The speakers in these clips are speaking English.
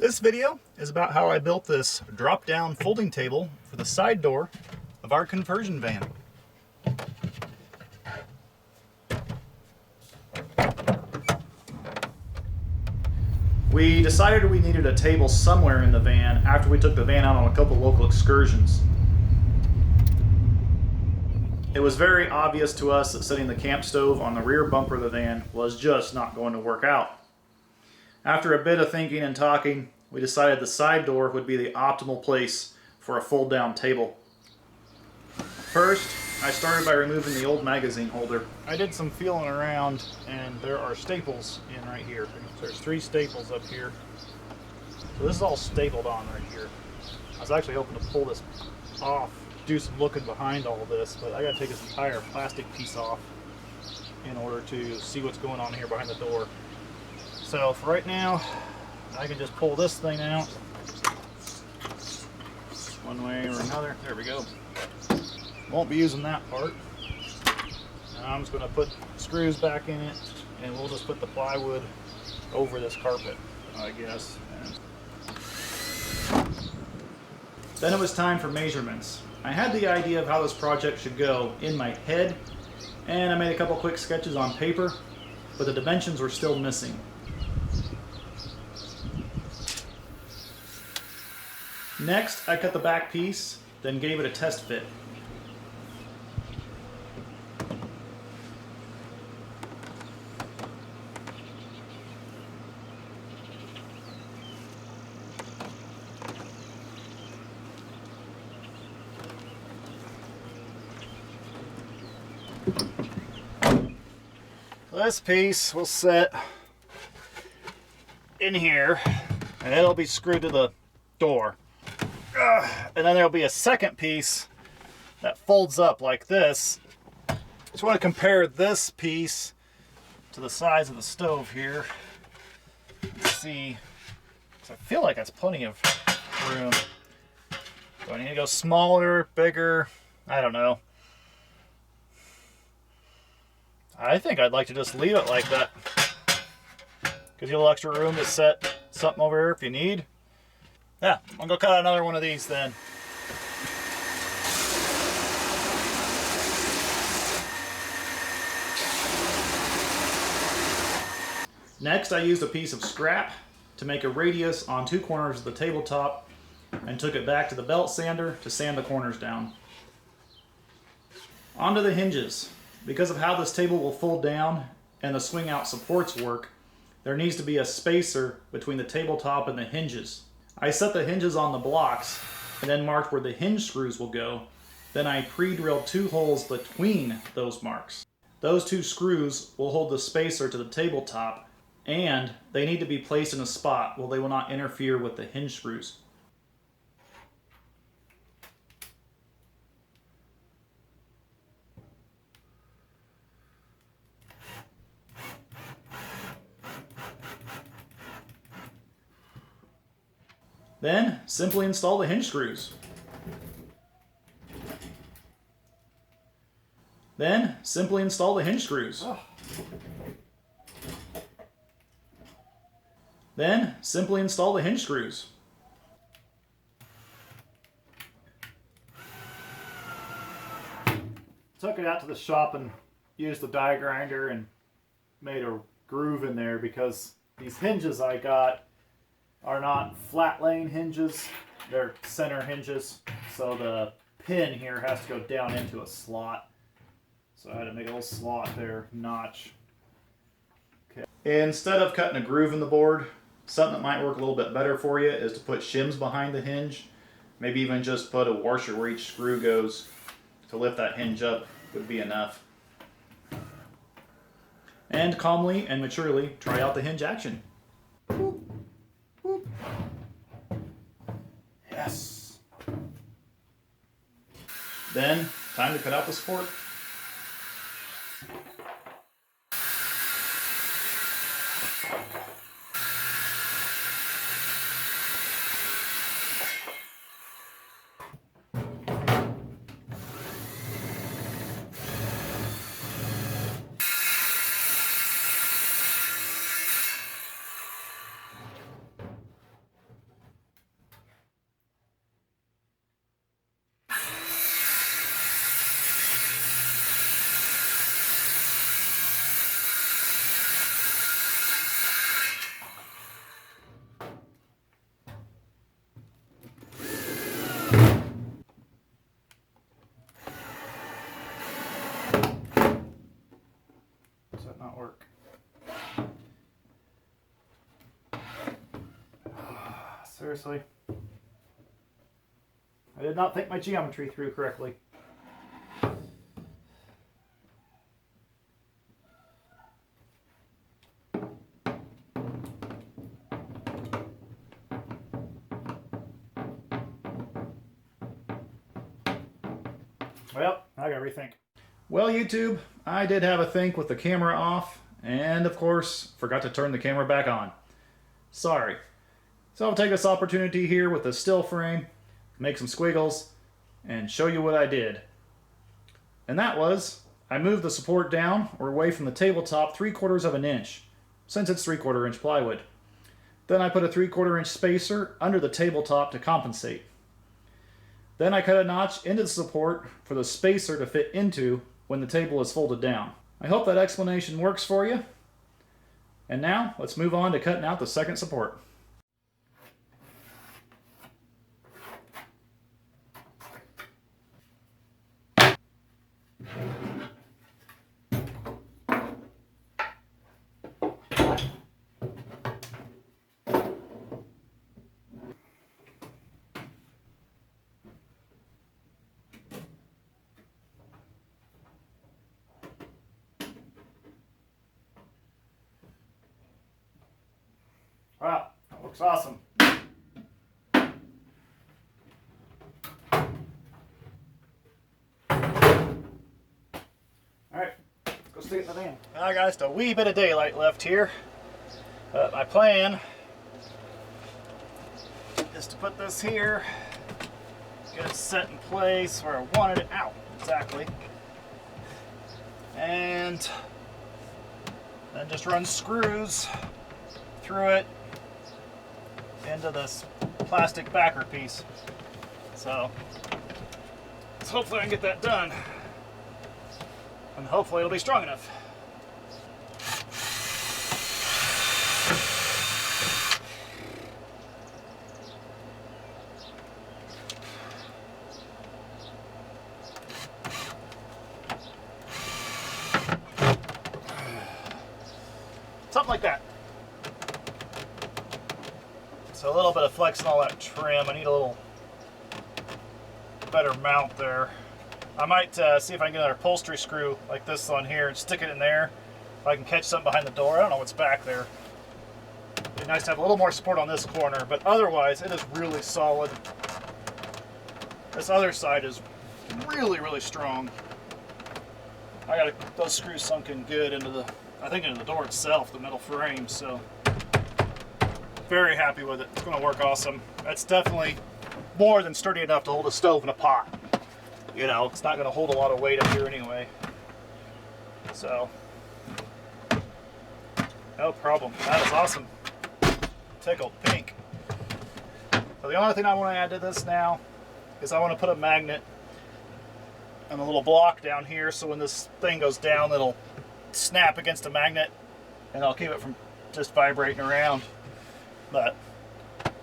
This video is about how I built this drop-down folding table for the side door of our conversion van. We decided we needed a table somewhere in the van after we took the van out on a couple local excursions. It was very obvious to us that setting the camp stove on the rear bumper of the van was just not going to work out. After a bit of thinking and talking, we decided the side door would be the optimal place for a fold-down table. First, I started by removing the old magazine holder. I did some feeling around, and there are staples in right here. There's 3 staples up here. So this is all stapled on right here. I was actually hoping to pull this off, do some looking behind all this, but I gotta take this entire plastic piece off in order to see what's going on here behind the door. So for right now, I can just pull this thing out one way or another. There we go. Won't be using that part. Now I'm just going to put screws back in it, and we'll just put the plywood over this carpet, I guess. Then it was time for measurements. I had the idea of how this project should go in my head, and I made a couple quick sketches on paper, but the dimensions were still missing. Next, I cut the back piece, then gave it a test fit. This piece will sit in here, and it'll be screwed to the door. And then there'll be a second piece that folds up like this. Just want to compare this piece to the size of the stove here. Let's see. I feel like that's plenty of room. Do I need to go smaller, bigger? I don't know. I think I'd like to just leave it like that. Gives you a little extra room to set something over here if you need. Yeah, I'm gonna go cut another one of these then. Next, I used a piece of scrap to make a radius on 2 corners of the tabletop and took it back to the belt sander to sand the corners down. Onto the hinges. Because of how this table will fold down and the swing out supports work, there needs to be a spacer between the tabletop and the hinges. I set the hinges on the blocks and then marked where the hinge screws will go. Then I pre-drilled 2 holes between those marks. Those 2 screws will hold the spacer to the tabletop, and they need to be placed in a spot where they will not interfere with the hinge screws. Then, simply install the hinge screws. Then, simply install the hinge screws. Then, simply install the hinge screws. Took it out to the shop and used the die grinder and made a groove in there because these hinges I got are not flat laying hinges, they're center hinges, so the pin here has to go down into a slot. So I had to make a little slot there, notch. Okay. Instead of cutting a groove in the board, something that might work a little bit better for you is to put shims behind the hinge. Maybe even just put a washer where each screw goes to lift that hinge up would be enough. And calmly and maturely try out the hinge action. Yes. Then, time to cut out the support. Seriously. I did not think my geometry through correctly. Well, I gotta rethink. Well, YouTube, I did have a think with the camera off, and of course, forgot to turn the camera back on. Sorry. So I'll take this opportunity here with the still frame, make some squiggles, and show you what I did. And that was, I moved the support down or away from the tabletop 3/4 of an inch, since it's 3/4 inch plywood. Then I put a 3/4 inch spacer under the tabletop to compensate. Then I cut a notch into the support for the spacer to fit into when the table is folded down. I hope that explanation works for you. And now, let's move on to cutting out the second support. Wow, that looks awesome. Alright, let's go stick it in the van. Now guys, just a wee bit of daylight left here. My plan is to put this here, get it set in place where I wanted it out, exactly. And then just run screws through it into this plastic backer piece. So hopefully I can get that done, and hopefully it'll be strong enough. Something like that. So a little bit of flex and all that trim. I need a little better mount there. I might see if I can get another upholstery screw like this on here and stick it in there. If I can catch something behind the door. I don't know what's back there. It'd be nice to have a little more support on this corner, but otherwise it is really solid. This other side is really, really strong. I got those screws sunken good into the, I think into the door itself, the metal frame, so very happy with it. It's going to work awesome. That's definitely more than sturdy enough to hold a stove and a pot. You know, it's not going to hold a lot of weight up here anyway. So, no problem. That is awesome. Tickled pink. So the only thing I want to add to this now is I want to put a magnet and a little block down here, so when this thing goes down, it'll snap against a magnet and I'll keep it from just vibrating around. But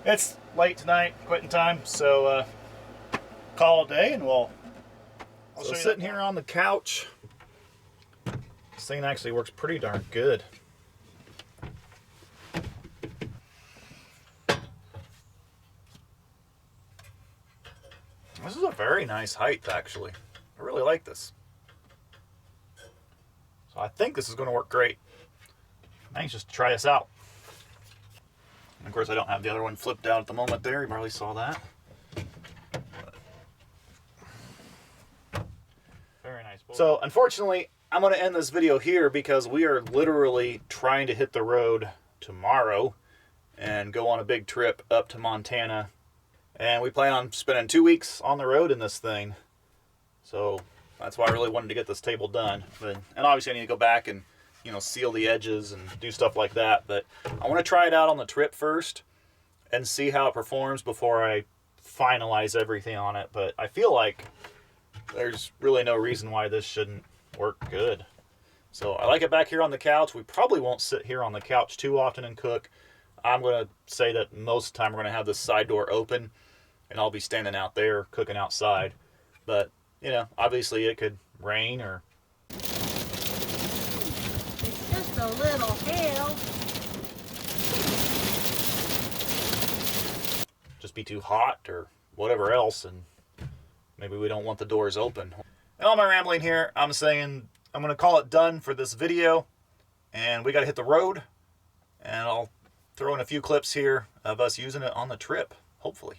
it's late tonight, quitting time, so call it a day, and I'll show you. Sitting here on the couch, this thing actually works pretty darn good. This is a very nice height, actually. I really like this. So I think this is going to work great. I'm anxious to try this out. And of course, I don't have the other one flipped out at the moment there. You probably saw that. Very nice. So, unfortunately, I'm going to end this video here because we are literally trying to hit the road tomorrow and go on a big trip up to Montana. And we plan on spending 2 weeks on the road in this thing. So, that's why I really wanted to get this table done. And obviously, I need to go back and, you know, seal the edges and do stuff like that. But I want to try it out on the trip first and see how it performs before I finalize everything on it. But I feel like there's really no reason why this shouldn't work good. So I like it back here on the couch. We probably won't sit here on the couch too often and cook. I'm going to say that most of the time we're going to have this side door open and I'll be standing out there cooking outside. But, you know, obviously it could rain or... It's just a little hail. be too hot or whatever else, and maybe we don't want the doors open. And all my rambling here, I'm saying I'm going to call it done for this video, and we got to hit the road, and I'll throw in a few clips here of us using it on the trip, hopefully.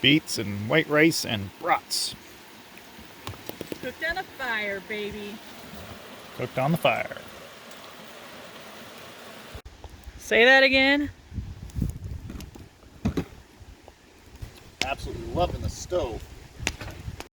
Beets and white rice and brats. Cooked on a fire, baby. Cooked on the fire. Say that again. Absolutely loving the stove.